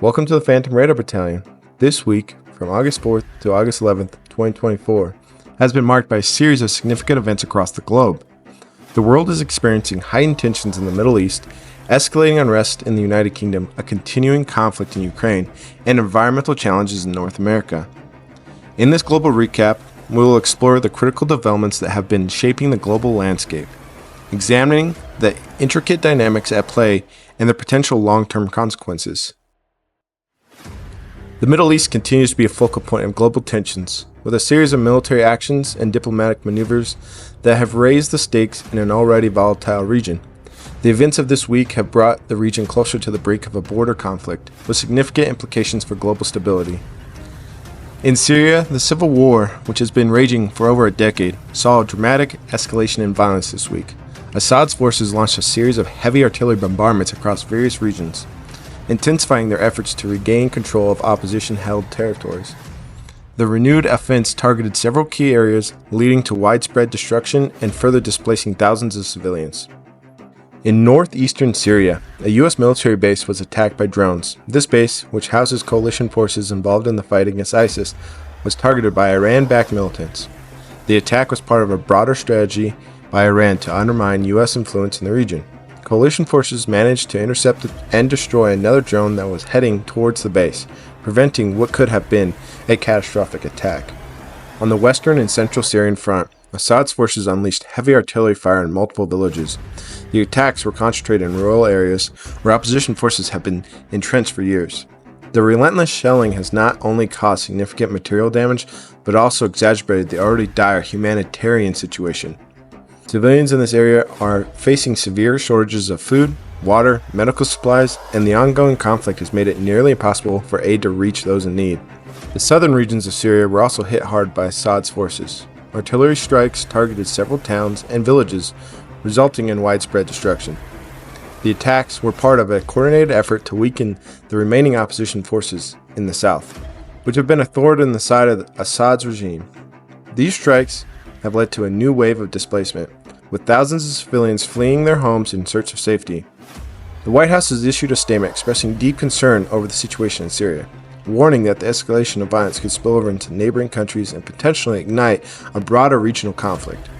Welcome to the Phantom Radar Battalion. This week, from August 4th to August 11th, 2024, has been marked by a series of significant events across the globe. The world is experiencing heightened tensions in the Middle East, escalating unrest in the United Kingdom, a continuing conflict in Ukraine, and environmental challenges in North America. In this global recap, we will explore the critical developments that have been shaping the global landscape, examining the intricate dynamics at play and their potential long-term consequences. The Middle East continues to be a focal point of global tensions, with a series of military actions and diplomatic maneuvers that have raised the stakes in an already volatile region. The events of this week have brought the region closer to the brink of a border conflict, with significant implications for global stability. In Syria, the civil war, which has been raging for over a decade, saw a dramatic escalation in violence this week. Assad's forces launched a series of heavy artillery bombardments across various regions, intensifying their efforts to regain control of opposition-held territories. The renewed offense targeted several key areas, leading to widespread destruction and further displacing thousands of civilians. In northeastern Syria, a U.S. military base was attacked by drones. This base, which houses coalition forces involved in the fight against ISIS, was targeted by Iran-backed militants. The attack was part of a broader strategy by Iran to undermine U.S. influence in the region. Coalition forces managed to intercept and destroy another drone that was heading towards the base, preventing what could have been a catastrophic attack. On the western and central Syrian front, Assad's forces unleashed heavy artillery fire in multiple villages. The attacks were concentrated in rural areas where opposition forces have been entrenched for years. The relentless shelling has not only caused significant material damage, but also exacerbated the already dire humanitarian situation. Civilians in this area are facing severe shortages of food, water, medical supplies, and the ongoing conflict has made it nearly impossible for aid to reach those in need. The southern regions of Syria were also hit hard by Assad's forces. Artillery strikes targeted several towns and villages, resulting in widespread destruction. The attacks were part of a coordinated effort to weaken the remaining opposition forces in the south, which have been a thorn in the side of Assad's regime. These strikes have led to a new wave of displacement, with thousands of civilians fleeing their homes in search of safety. The White House has issued a statement expressing deep concern over the situation in Syria, warning that the escalation of violence could spill over into neighboring countries and potentially ignite a broader regional conflict.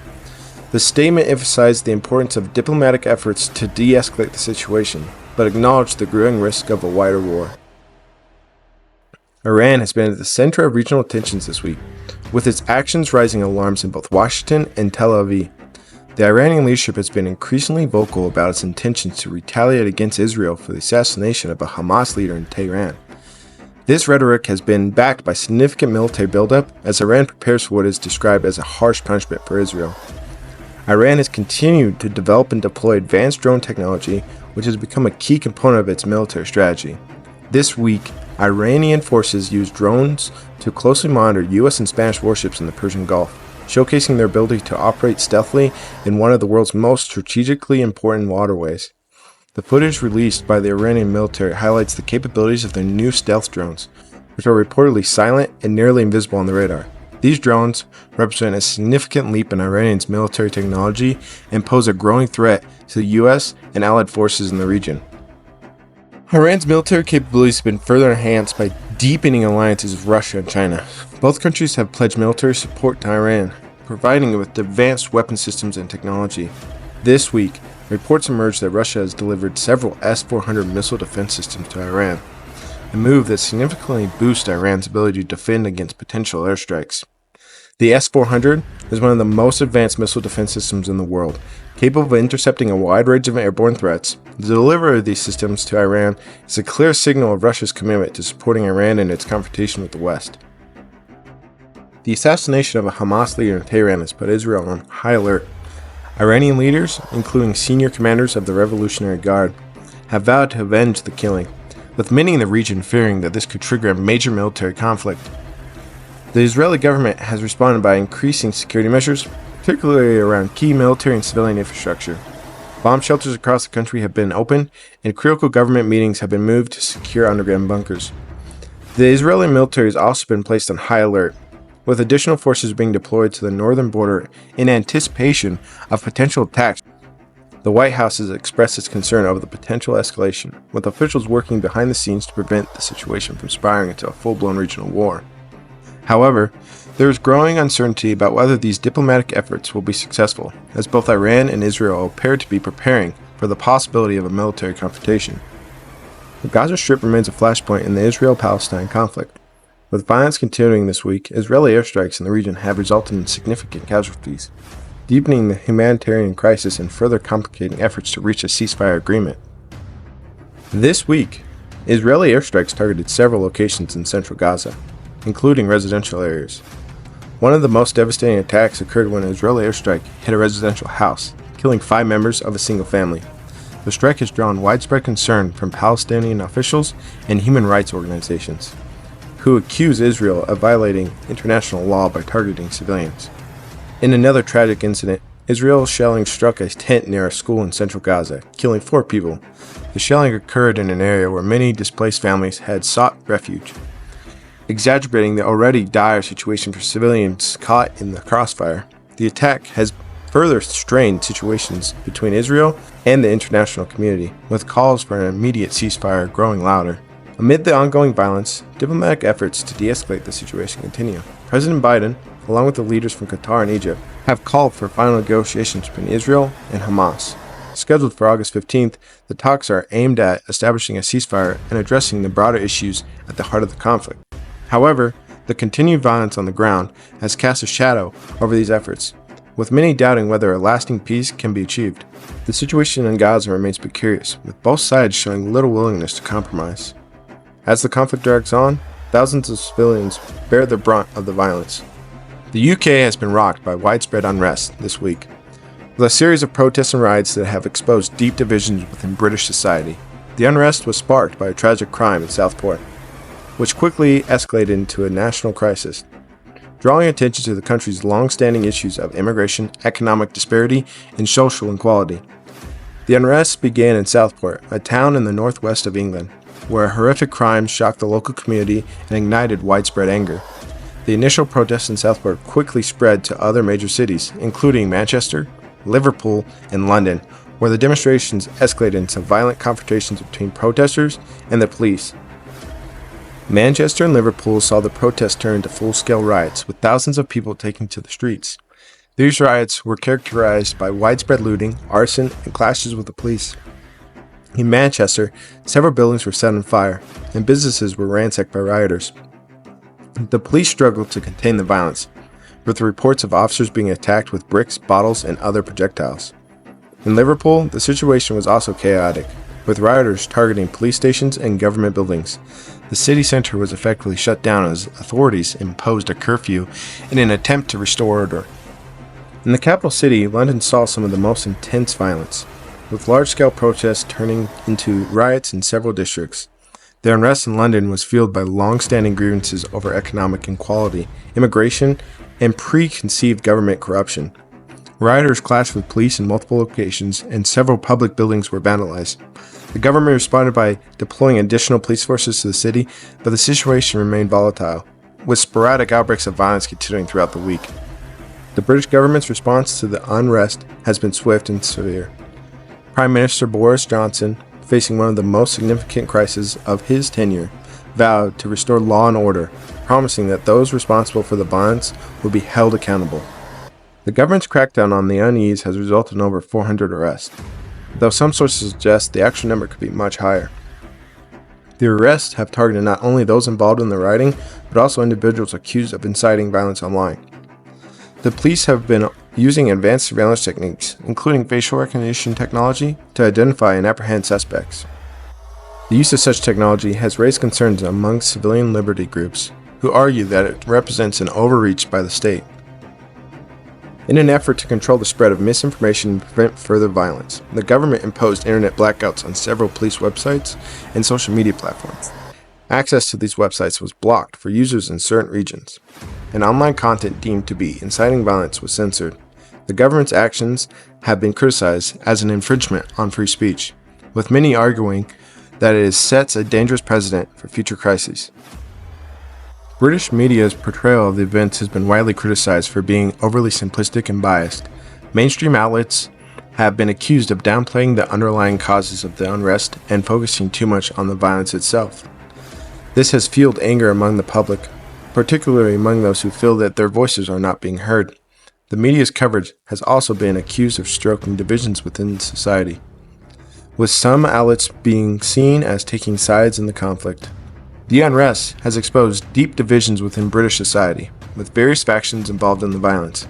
The statement emphasized the importance of diplomatic efforts to de-escalate the situation, but acknowledged the growing risk of a wider war. Iran has been at the center of regional tensions this week, with its actions raising alarms in both Washington and Tel Aviv. The Iranian leadership has been increasingly vocal about its intentions to retaliate against Israel for the assassination of a Hamas leader in Tehran. This rhetoric has been backed by significant military buildup as Iran prepares for what is described as a harsh punishment for Israel. Iran has continued to develop and deploy advanced drone technology, which has become a key component of its military strategy. This week, Iranian forces used drones to closely monitor U.S. and Spanish warships in the Persian Gulf, showcasing their ability to operate stealthily in one of the world's most strategically important waterways. The footage released by the Iranian military highlights the capabilities of their new stealth drones, which are reportedly silent and nearly invisible on the radar. These drones represent a significant leap in Iranian's military technology and pose a growing threat to the U.S. and allied forces in the region. Iran's military capabilities have been further enhanced by deepening alliances with Russia and China. Both countries have pledged military support to Iran, providing it with advanced weapon systems and technology. This week, reports emerged that Russia has delivered several S-400 missile defense systems to Iran, a move that significantly boosts Iran's ability to defend against potential airstrikes. The S-400 is one of the most advanced missile defense systems in the world, capable of intercepting a wide range of airborne threats. The delivery of these systems to Iran is a clear signal of Russia's commitment to supporting Iran in its confrontation with the West. The assassination of a Hamas leader in Tehran has put Israel on high alert. Iranian leaders, including senior commanders of the Revolutionary Guard, have vowed to avenge the killing, with many in the region fearing that this could trigger a major military conflict. The Israeli government has responded by increasing security measures, particularly around key military and civilian infrastructure. Bomb shelters across the country have been opened, and critical government meetings have been moved to secure underground bunkers. The Israeli military has also been placed on high alert, with additional forces being deployed to the northern border in anticipation of potential attacks. The White House has expressed its concern over the potential escalation, with officials working behind the scenes to prevent the situation from spiraling into a full-blown regional war. However, there is growing uncertainty about whether these diplomatic efforts will be successful, as both Iran and Israel appear to be preparing for the possibility of a military confrontation. The Gaza Strip remains a flashpoint in the Israel-Palestine conflict. With violence continuing this week, Israeli airstrikes in the region have resulted in significant casualties, deepening the humanitarian crisis and further complicating efforts to reach a ceasefire agreement. This week, Israeli airstrikes targeted several locations in central Gaza, including residential areas. One of the most devastating attacks occurred when an Israeli airstrike hit a residential house, killing 5 members of a single family. The strike has drawn widespread concern from Palestinian officials and human rights organizations, who accuse Israel of violating international law by targeting civilians. In another tragic incident, Israel's shelling struck a tent near a school in central Gaza, killing 4 people. The shelling occurred in an area where many displaced families had sought refuge, exacerbating the already dire situation for civilians caught in the crossfire. The attack has further strained situations between Israel and the international community, with calls for an immediate ceasefire growing louder. Amid the ongoing violence, diplomatic efforts to de-escalate the situation continue. President Biden, along with the leaders from Qatar and Egypt, have called for final negotiations between Israel and Hamas. Scheduled for August 15th, the talks are aimed at establishing a ceasefire and addressing the broader issues at the heart of the conflict. However, the continued violence on the ground has cast a shadow over these efforts, with many doubting whether a lasting peace can be achieved. The situation in Gaza remains precarious, with both sides showing little willingness to compromise. As the conflict drags on, thousands of civilians bear the brunt of the violence. The UK has been rocked by widespread unrest this week, with a series of protests and riots that have exposed deep divisions within British society. The unrest was sparked by a tragic crime in Southport, which quickly escalated into a national crisis, drawing attention to the country's long-standing issues of immigration, economic disparity, and social inequality. The unrest began in Southport, a town in the northwest of England, where a horrific crime shocked the local community and ignited widespread anger. The initial protests in Southport quickly spread to other major cities, including Manchester, Liverpool, and London, where the demonstrations escalated into violent confrontations between protesters and the police. Manchester and Liverpool saw the protests turn into full-scale riots, with thousands of people taking to the streets. These riots were characterized by widespread looting, arson, and clashes with the police. In Manchester, several buildings were set on fire, and businesses were ransacked by rioters. The police struggled to contain the violence, with reports of officers being attacked with bricks, bottles, and other projectiles. In Liverpool, the situation was also chaotic, with rioters targeting police stations and government buildings. The city center was effectively shut down as authorities imposed a curfew in an attempt to restore order. In the capital city, London saw some of the most intense violence, with large-scale protests turning into riots in several districts. The unrest in London was fueled by long-standing grievances over economic inequality, immigration, and preconceived government corruption. Rioters clashed with police in multiple locations, and several public buildings were vandalized. The government responded by deploying additional police forces to the city, but the situation remained volatile, with sporadic outbreaks of violence continuing throughout the week. The British government's response to the unrest has been swift and severe. Prime Minister Boris Johnson, facing one of the most significant crises of his tenure, vowed to restore law and order, promising that those responsible for the violence will be held accountable. The government's crackdown on the unease has resulted in over 400 arrests, though some sources suggest the actual number could be much higher. The arrests have targeted not only those involved in the rioting, but also individuals accused of inciting violence online. The police have been using advanced surveillance techniques, including facial recognition technology, to identify and apprehend suspects. The use of such technology has raised concerns among civilian liberty groups, who argue that it represents an overreach by the state. In an effort to control the spread of misinformation and prevent further violence, the government imposed internet blackouts on several police websites and social media platforms. Access to these websites was blocked for users in certain regions, and online content deemed to be inciting violence was censored. The government's actions have been criticized as an infringement on free speech, with many arguing that it sets a dangerous precedent for future crises. British media's portrayal of the events has been widely criticized for being overly simplistic and biased. Mainstream outlets have been accused of downplaying the underlying causes of the unrest and focusing too much on the violence itself. This has fueled anger among the public, particularly among those who feel that their voices are not being heard. The media's coverage has also been accused of stoking divisions within society, with some outlets being seen as taking sides in the conflict. The unrest has exposed deep divisions within British society, with various factions involved in the violence.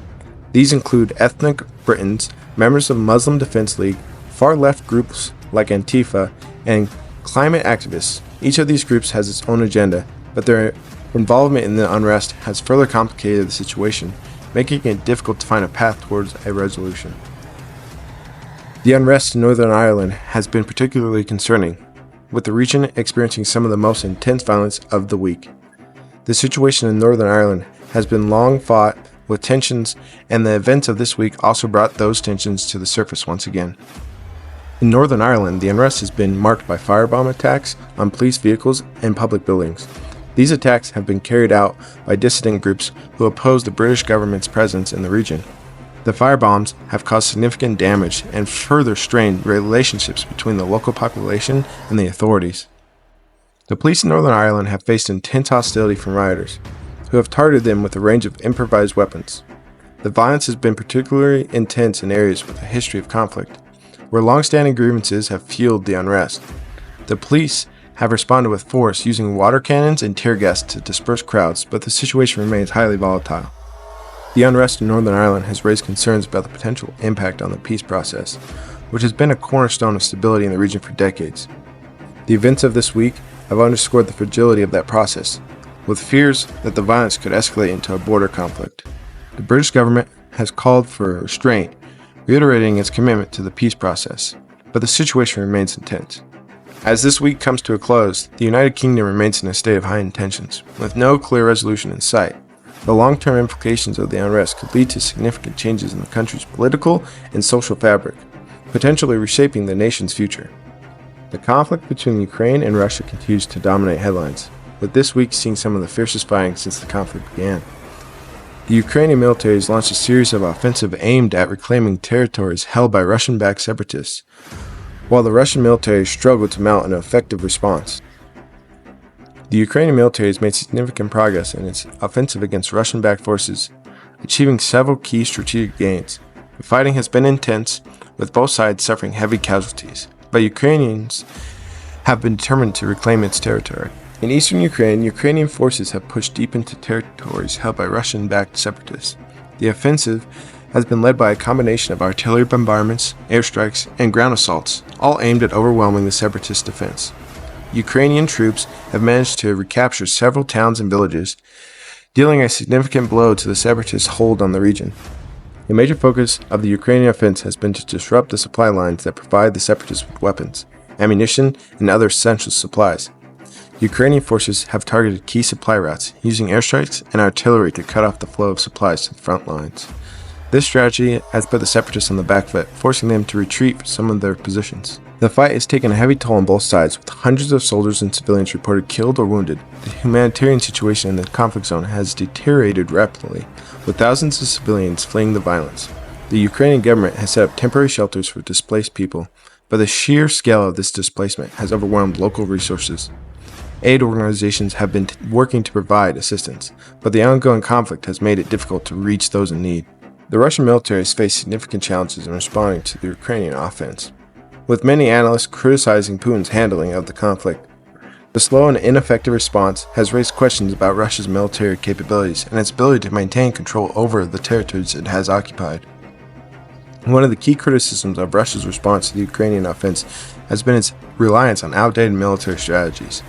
These include ethnic Britons, members of Muslim Defense League, far-left groups like Antifa, and climate activists. Each of these groups has its own agenda, but their involvement in the unrest has further complicated the situation, making it difficult to find a path towards a resolution. The unrest in Northern Ireland has been particularly concerning, with the region experiencing some of the most intense violence of the week. The situation in Northern Ireland has been long fought with tensions, and the events of this week also brought those tensions to the surface once again. In Northern Ireland, the unrest has been marked by firebomb attacks on police vehicles and public buildings. These attacks have been carried out by dissident groups who oppose the British government's presence in the region. The firebombs have caused significant damage and further strained relationships between the local population and the authorities. The police in Northern Ireland have faced intense hostility from rioters, who have targeted them with a range of improvised weapons. The violence has been particularly intense in areas with a history of conflict, where long-standing grievances have fueled the unrest. The police have responded with force using water cannons and tear gas to disperse crowds, but the situation remains highly volatile. The unrest in Northern Ireland has raised concerns about the potential impact on the peace process, which has been a cornerstone of stability in the region for decades. The events of this week have underscored the fragility of that process, with fears that the violence could escalate into a border conflict. The British government has called for restraint, reiterating its commitment to the peace process, but the situation remains intense. As this week comes to a close, the United Kingdom remains in a state of high tensions, with no clear resolution in sight. The long-term implications of the unrest could lead to significant changes in the country's political and social fabric, potentially reshaping the nation's future. The conflict between Ukraine and Russia continues to dominate headlines, with this week seeing some of the fiercest fighting since the conflict began. The Ukrainian military has launched a series of offensives aimed at reclaiming territories held by Russian-backed separatists, while the Russian military struggled to mount an effective response. The Ukrainian military has made significant progress in its offensive against Russian-backed forces, achieving several key strategic gains. The fighting has been intense, with both sides suffering heavy casualties, but Ukrainians have been determined to reclaim its territory. In eastern Ukraine, Ukrainian forces have pushed deep into territories held by Russian-backed separatists. The offensive has been led by a combination of artillery bombardments, airstrikes, and ground assaults, all aimed at overwhelming the separatist defense. Ukrainian troops have managed to recapture several towns and villages, dealing a significant blow to the separatist hold on the region. A major focus of the Ukrainian offense has been to disrupt the supply lines that provide the separatists with weapons, ammunition, and other essential supplies. Ukrainian forces have targeted key supply routes, using airstrikes and artillery to cut off the flow of supplies to the front lines. This strategy has put the separatists on the back foot, forcing them to retreat from some of their positions. The fight has taken a heavy toll on both sides, with hundreds of soldiers and civilians reported killed or wounded. The humanitarian situation in the conflict zone has deteriorated rapidly, with thousands of civilians fleeing the violence. The Ukrainian government has set up temporary shelters for displaced people, but the sheer scale of this displacement has overwhelmed local resources. Aid organizations have been working to provide assistance, but the ongoing conflict has made it difficult to reach those in need. The Russian military has faced significant challenges in responding to the Ukrainian offense, with many analysts criticizing Putin's handling of the conflict. The slow and ineffective response has raised questions about Russia's military capabilities and its ability to maintain control over the territories it has occupied. One of the key criticisms of Russia's response to the Ukrainian offense has been its reliance on outdated military strategies.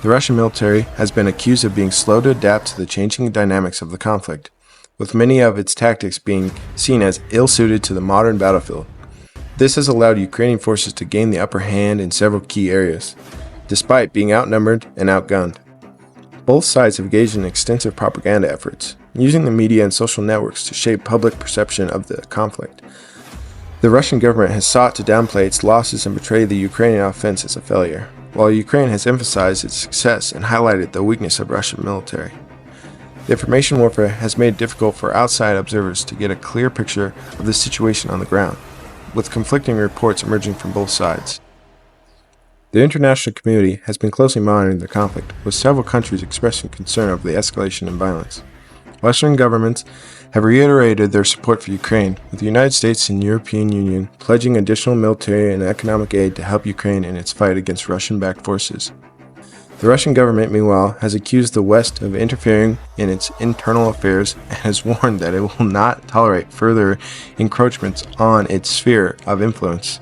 The Russian military has been accused of being slow to adapt to the changing dynamics of the conflict, with many of its tactics being seen as ill-suited to the modern battlefield. This has allowed Ukrainian forces to gain the upper hand in several key areas, despite being outnumbered and outgunned. Both sides have engaged in extensive propaganda efforts, using the media and social networks to shape public perception of the conflict. The Russian government has sought to downplay its losses and portray the Ukrainian offense as a failure, while Ukraine has emphasized its success and highlighted the weakness of Russian military. The information warfare has made it difficult for outside observers to get a clear picture of the situation on the ground. with conflicting reports emerging from both sides. The international community has been closely monitoring the conflict, with several countries expressing concern over the escalation in violence. Western governments have reiterated their support for Ukraine, with the United States and European Union pledging additional military and economic aid to help Ukraine in its fight against Russian-backed forces. The Russian government, meanwhile, has accused the West of interfering in its internal affairs and has warned that it will not tolerate further encroachments on its sphere of influence.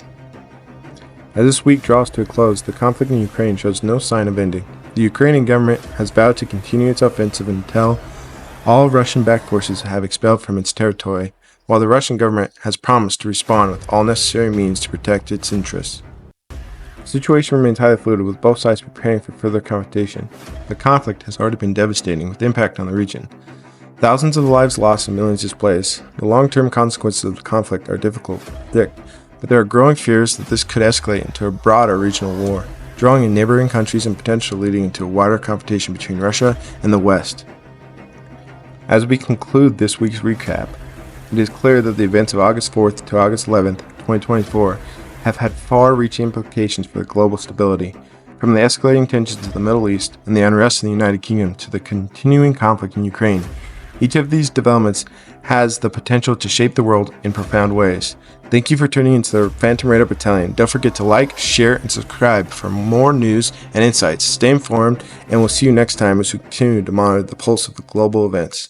As this week draws to a close, the conflict in Ukraine shows no sign of ending. The Ukrainian government has vowed to continue its offensive until all Russian-backed forces have expelled from its territory, while the Russian government has promised to respond with all necessary means to protect its interests. The situation remains highly fluid, with both sides preparing for further confrontation. The conflict has already been devastating, with impact on the region. Thousands of lives lost and millions displaced. The long-term consequences of the conflict are difficult to predict, but there are growing fears that this could escalate into a broader regional war, drawing in neighboring countries and potentially leading into a wider confrontation between Russia and the West. As we conclude this week's recap, it is clear that the events of August 4th to August 11th, 2024 have had far-reaching implications for global stability, from the escalating tensions in the Middle East and the unrest in the United Kingdom to the continuing conflict in Ukraine. Each of these developments has the potential to shape the world in profound ways. Thank you for tuning into the Phantom Radar Battalion. Don't forget to like, share, and subscribe for more news and insights. Stay informed, and we'll see you next time as we continue to monitor the pulse of the global events.